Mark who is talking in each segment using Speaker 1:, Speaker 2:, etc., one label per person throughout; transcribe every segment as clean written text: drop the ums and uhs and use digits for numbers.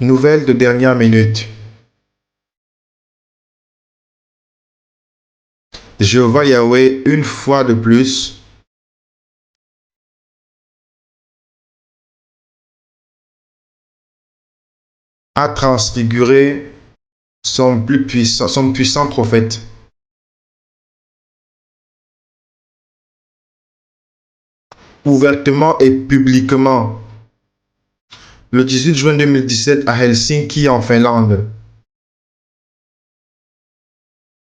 Speaker 1: Nouvelle de dernière minute. Jéhovah Yahweh, une fois de plus, a transfiguré son puissant prophète. Ouvertement et publiquement, le 18 juin 2017 à Helsinki en Finlande.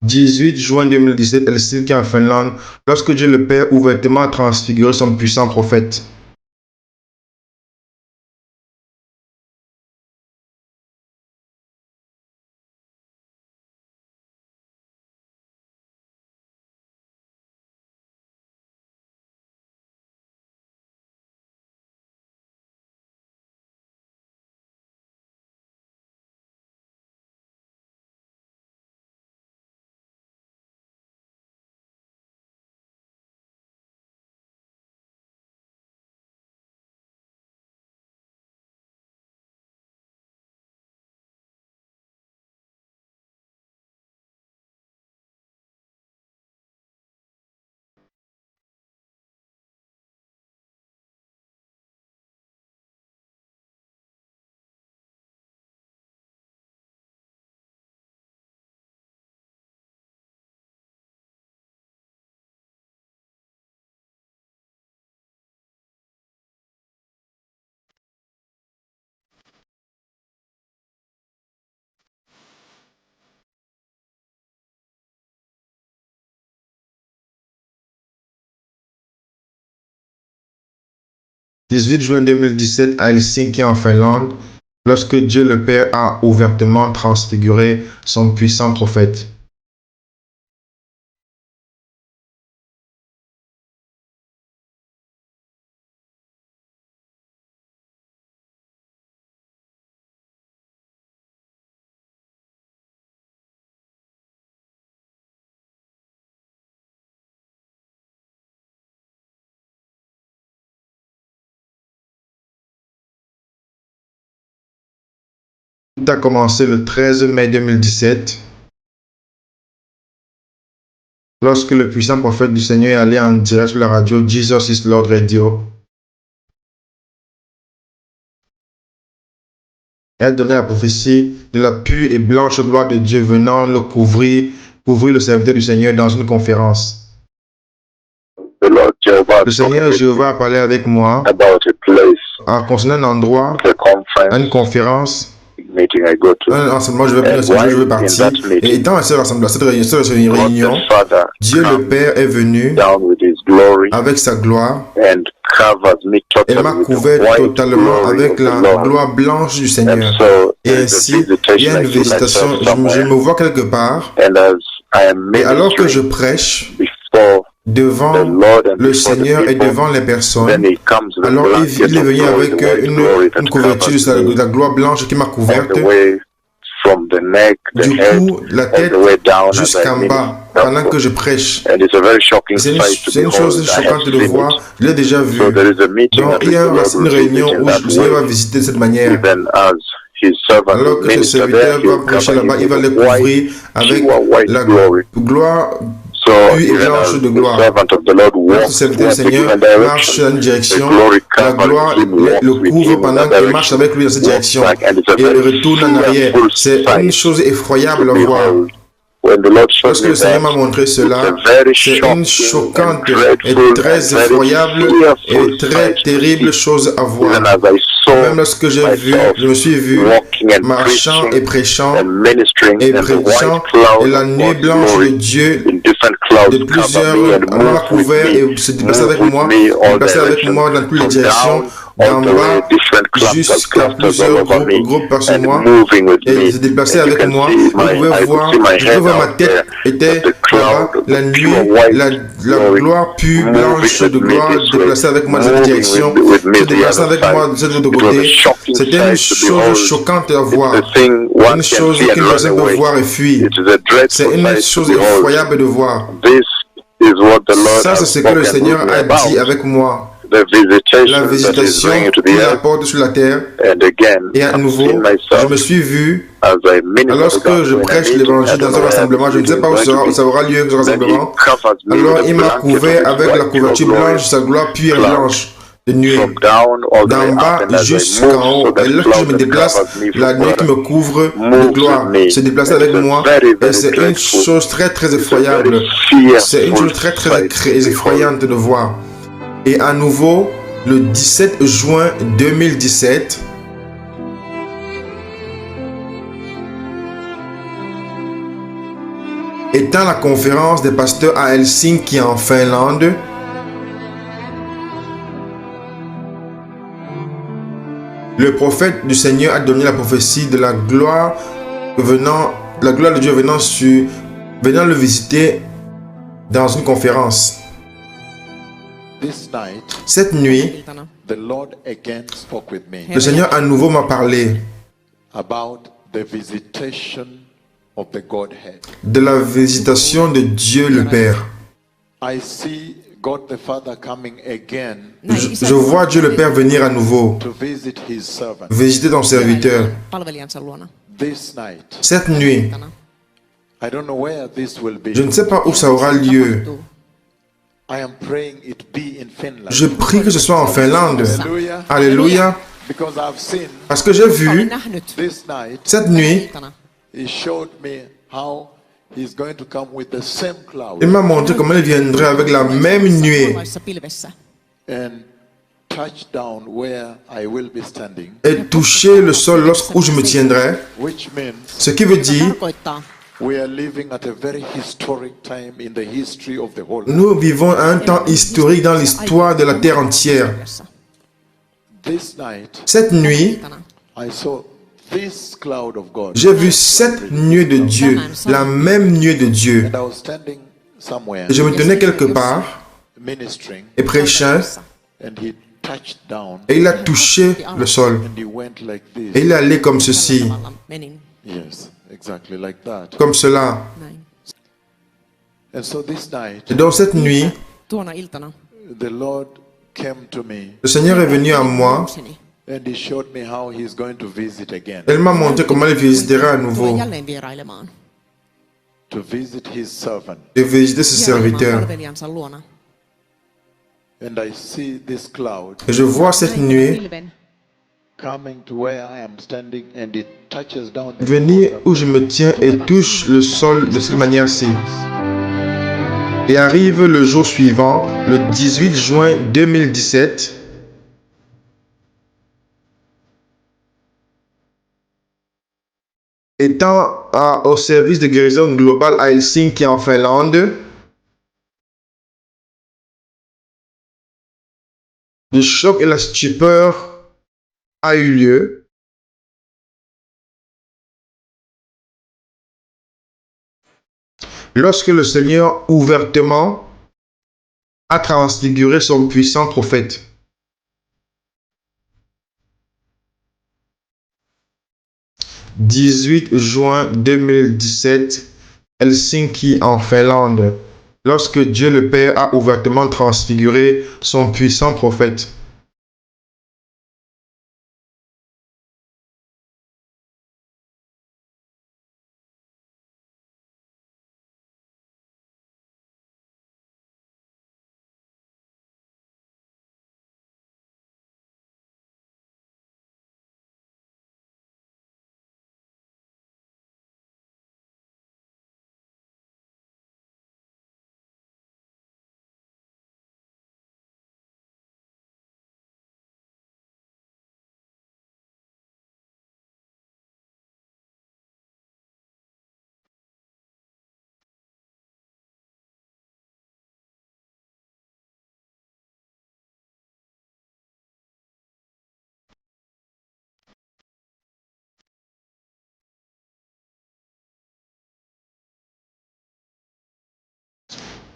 Speaker 1: 18 juin 2017, Helsinki en Finlande, lorsque Dieu le Père ouvertement a transfiguré son puissant prophète. « 18 juin 2017 à Helsinki en Finlande, lorsque Dieu le Père a ouvertement transfiguré son puissant prophète. Tout a commencé le 13 mai 2017, lorsque le puissant prophète du Seigneur est allé en direct sur la radio Jesus is Lord Radio. Et a donné la prophétie de la pure et blanche gloire de Dieu venant le couvrir le serviteur du Seigneur dans une conférence. Le Seigneur Jéhovah a parlé avec moi concernant un endroit, une conférence, un enseignement, je vais partir. Et étant à cette réunion, Dieu le Père est venu avec sa gloire. Elle m'a couvert totalement avec la gloire blanche du Seigneur. Et ainsi, il y a une visitation. Je me vois quelque part. Et alors que je prêche devant le Seigneur et devant les personnes, alors il est venu avec une couverture de la gloire blanche qui m'a couverte. Du coup, la tête jusqu'en bas, pendant que je prêche. C'est une chose choquante de voir. Je l'ai déjà vu. Donc, il y a une réunion où le Seigneur va visiter de cette manière. Alors que le serviteur va prêcher là-bas, il va les couvrir avec la gloire pure et blanche de gloire. Notre serviteur du Seigneur marche dans une direction, la gloire le couvre pendant qu'il marche avec lui dans cette direction et il retourne en arrière. C'est une chose effroyable à voir. Lorsque le Seigneur m'a montré cela, c'est une choquante et très effroyable et très terrible chose à voir. Même lorsque je me suis vu marchant et prêchant et la nuit blanche de Dieu de plusieurs m'a couvert et se déplaçait avec moi dans toutes les directions, d'en bas jusqu'à plusieurs groupes par sur moi, et il se déplaçait avec moi. Vous pouvez voir, ma tête était là-bas, la nuit, la gloire pure, blanche de gloire se déplaçait avec moi dans cette direction, se déplaçait avec moi de cet autre côté. C'était une chose choquante à voir, une chose qu'une personne peut voir et fuir. C'est une chose effroyable de voir. Ça, c'est ce que le Seigneur a dit avec moi. la visitation qu'il apporte sur la terre. Et à nouveau, je me suis vu, lorsque je prêche l'évangile dans un rassemblement, je ne sais pas où ça aura lieu, ce rassemblement. Alors il m'a couvert avec la couverture blanche, sa gloire pure et blanche de nuée, d'en bas jusqu'en haut. Et lorsque je me déplace, la nuée qui me couvre de gloire se déplace avec moi. Et c'est une chose très très effroyable. C'est une chose très très effroyante de voir. Et à nouveau, le 17 juin 2017, étant la conférence des pasteurs à Helsinki en Finlande, le prophète du Seigneur a donné la prophétie de la gloire de Dieu venant le visiter dans une conférence. Cette nuit, le Seigneur à nouveau m'a parlé de la visitation de Dieu le Père. Je vois Dieu le Père venir à nouveau visiter ton serviteur. Cette nuit, je ne sais pas où ça aura lieu. Je prie que ce soit en Finlande. Alléluia. Parce que j'ai vu cette nuit, il m'a montré comment il viendrait avec la même nuée et toucher le sol où je me tiendrai. Ce qui veut dire, nous vivons un temps historique dans l'histoire de la terre entière. Cette nuit, j'ai vu cette nuée de Dieu, la même nuée de Dieu. Et je me tenais quelque part et prêchais, et il a touché le sol. Et il est allé comme ceci. Comme cela. Et donc cette nuit, le Seigneur est venu à moi. Il m'a montré comment il visiterait à nouveau. Et visiter ses serviteurs. Et je vois cette nuée venir où je me tiens et touche le sol de cette manière-ci. Et arrive le jour suivant, le 18 juin 2017. Étant au service de guérison globale à Helsinki en Finlande, le choc et la stupeur a eu lieu. Lorsque le Seigneur ouvertement a transfiguré son puissant prophète. « 18 juin 2017, Helsinki en Finlande, lorsque Dieu le Père a ouvertement transfiguré son puissant prophète. «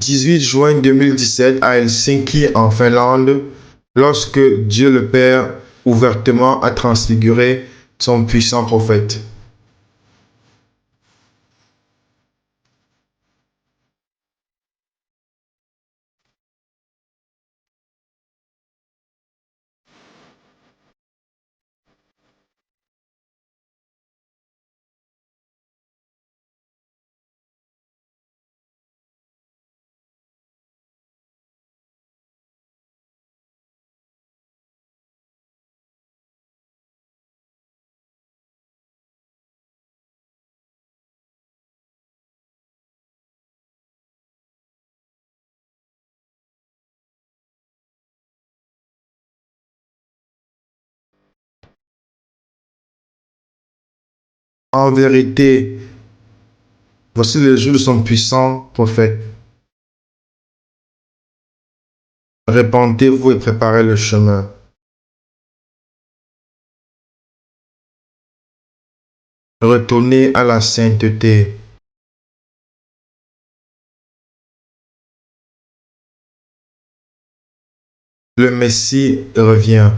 Speaker 1: 18 juin 2017 à Helsinki en Finlande, lorsque Dieu le Père ouvertement a transfiguré son puissant prophète. » En vérité, voici les jours de son puissant prophète. Répandez-vous et préparez le chemin. Retournez à la sainteté. Le Messie revient.